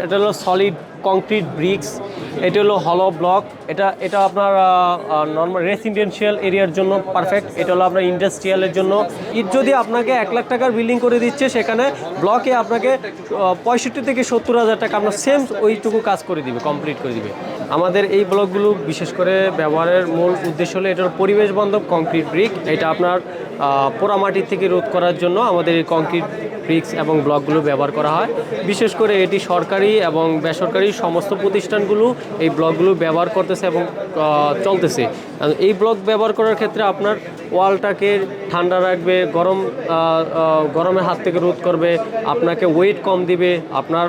এটা হলো solid concrete bricks, এটা হলো হলো ব্লক। এটা আপনার নর্মাল রেসিডেন্সিয়াল এরিয়ার জন্য পারফেক্ট। এটা হলো আপনার ইন্ডাস্ট্রিয়ালের জন্য। ইট যদি আপনাকে 1,00,000 টাকার বিল্ডিং করে দিচ্ছে, সেখানে ব্লকে আপনাকে 65 থেকে 70,000 টাকা আপনার সেম ওইটুকু কাজ করে দিবে, কমপ্লিট করে দিবে। আমাদের এই ব্লকগুলো বিশেষ করে ব্যবহারের মূল উদ্দেশ্য হলো এটার পরিবেশ বান্ধব কংক্রিট ব্রিক। এটা আপনার পোড়ামাটির থেকে রোধ করার জন্য আমাদের এই কংক্রিট ব্রিক্স এবং ব্লকগুলো ব্যবহার করা হয়। বিশেষ করে এটি সরকারি এবং বেসরকারি সমস্ত প্রতিষ্ঠানগুলো এই ব্লকগুলো ব্যবহার করতেছে এবং চলতেছে। এই ব্লক ব্যবহার করার ক্ষেত্রে আপনার ওয়ালটাকে ঠান্ডা রাখবে, গরমের হাত থেকে রোধ করবে, আপনাকে ওয়েট কম দিবে, আপনার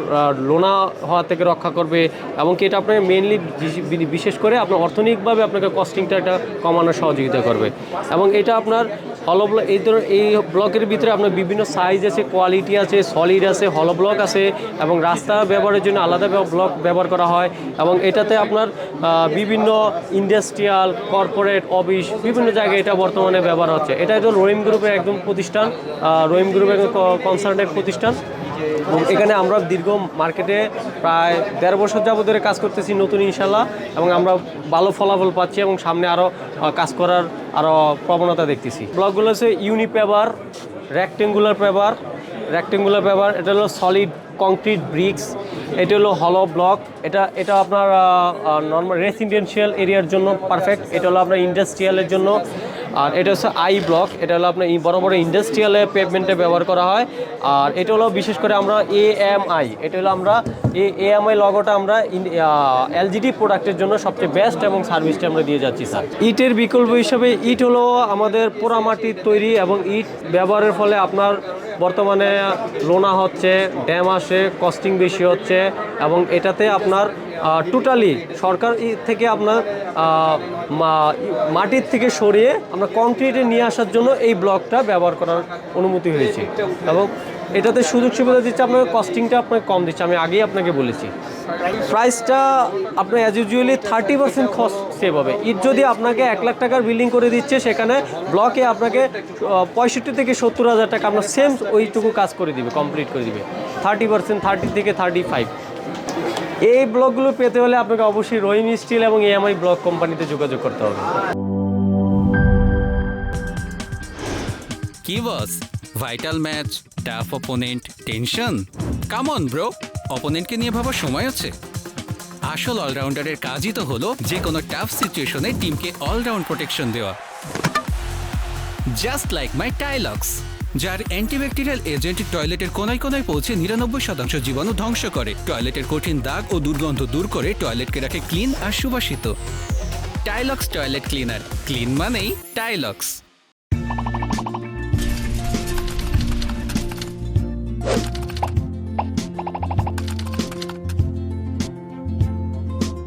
লোনা হওয়া থেকে রক্ষা করবে, এবং কি এটা আপনার মেইনলি বিশেষ করে আপনার অর্থনৈতিকভাবে আপনাকে কস্টিংটা একটা কমানোর সহযোগিতা করবে। এবং এটা আপনার হলো ব্লক, এই ব্লকের ভিতরে আপনার বিভিন্ন সাইজ আছে, কোয়ালিটি আছে, সলিড আছে, হলো ব্লক আছে, এবং রাস্তা ব্যবহারের জন্য আলাদা ব্লক ব্যবহার করা হয়। এবং এটাতে আপনার বিভিন্ন ইন্ডাস্ট্রিয়াল, কর্পোরেট, অফিস বিভিন্ন জায়গায় এটা বর্তমানে ব্যবহার হচ্ছে। এটা একদম রহিম গ্রুপের একদম প্রতিষ্ঠান, রহিম গ্রুপের কনসার্নের প্রতিষ্ঠান। এখানে আমরা দীর্ঘ মার্কেটে প্রায় 1.5 বছর যাবত ধরে কাজ করতেছি নতুন, ইনশাল্লাহ, এবং আমরা ভালো ফলাফল পাচ্ছি এবং সামনে আরও কাজ করার আরও প্রবণতা দেখতেছি। ব্লকগুলো হচ্ছে ইউনিপেভার, রেক্টেঙ্গুলার পেভার, এটা হলো সলিড কংক্রিট ব্রিক্স, এটা হলো হলো ব্লক। এটা আপনার নর্মাল রেসিডেন্সিয়াল এরিয়ার জন্য পারফেক্ট। এটা হলো আপনার ইন্ডাস্ট্রিয়ালের জন্য। আর এটা হচ্ছে আই ব্লক, এটা হলো আপনার বড় বড় ইন্ডাস্ট্রিয়ালে পেভমেন্টে ব্যবহার করা হয়। আর এটা হলো বিশেষ করে আমরা AMI, এটা হলো আমরা AMI লগোটা আমরা এলজিডি প্রোডাক্টের জন্য সবচেয়ে বেস্ট এবং সার্ভিসটা আমরা দিয়ে যাচ্ছি স্যার। ইটের বিকল্প হিসাবে ইট হলো আমাদের পোড়ামাটির তৈরি, এবং ইট ব্যবহারের ফলে আপনার বর্তমানে লোনা হচ্ছে, ড্যাম আসে, কস্টিং বেশি হচ্ছে, এবং এটাতে আপনার টোটালি সরকার থেকে আপনার মাটির থেকে সরিয়ে আমরা কংক্রিটে নিয়ে আসার জন্য এই ব্লকটা ব্যবহার করার অনুমতি হয়েছে। এবং এটাতে সুযোগ সুবিধা দিচ্ছে, আপনার কস্টিংটা আপনাকে কম দিচ্ছে, আমি আগেই আপনাকে বলেছি। প্রাইসটা আপনার অ্যাজ ইউজুয়ালি 30% কস্ট সেভ হবে। ইট যদি আপনাকে 1,00,000 টাকার বিল্ডিং করে দিচ্ছে, সেখানে ব্লকে আপনাকে 65 থেকে 70,000 টাকা আপনার সেম ওইটুকু কাজ করে দিবে, কমপ্লিট করে দিবে। 30%, 30 থেকে 35। এই ব্লকগুলো পেতে হলে আপনাকে অবশ্যই রহিম স্টিল এবং AMI ব্লক কোম্পানিতে যোগাযোগ করতে হবে। কি boss, vital match, tough opponent, tension? Come on bro, অপোনেন্টকে নিয়ে ভাবার সময় আছে। আসল অলরাউন্ডারের কাজই তো হলো যে কোনো টাফ সিচুয়েশনে টিমকে অলরাউন্ড প্রোটেকশন দেওয়া। জাস্ট লাইক মাই টাইলক্স, যার অ্যান্টিব্যাকটেরিয়াল এজেন্ট টয়লেটের কোনায় কোনায় পৌঁছে 99% জীবাণু ধ্বংস করে, টয়লেটের কঠিন দাগ ও দুর্গন্ধ দূর করে টয়লেটকে রাখে ক্লিন আর সুবাসিত। টাইলক্স টয়লেট ক্লিনার, ক্লিন মানেই টাইলক্স।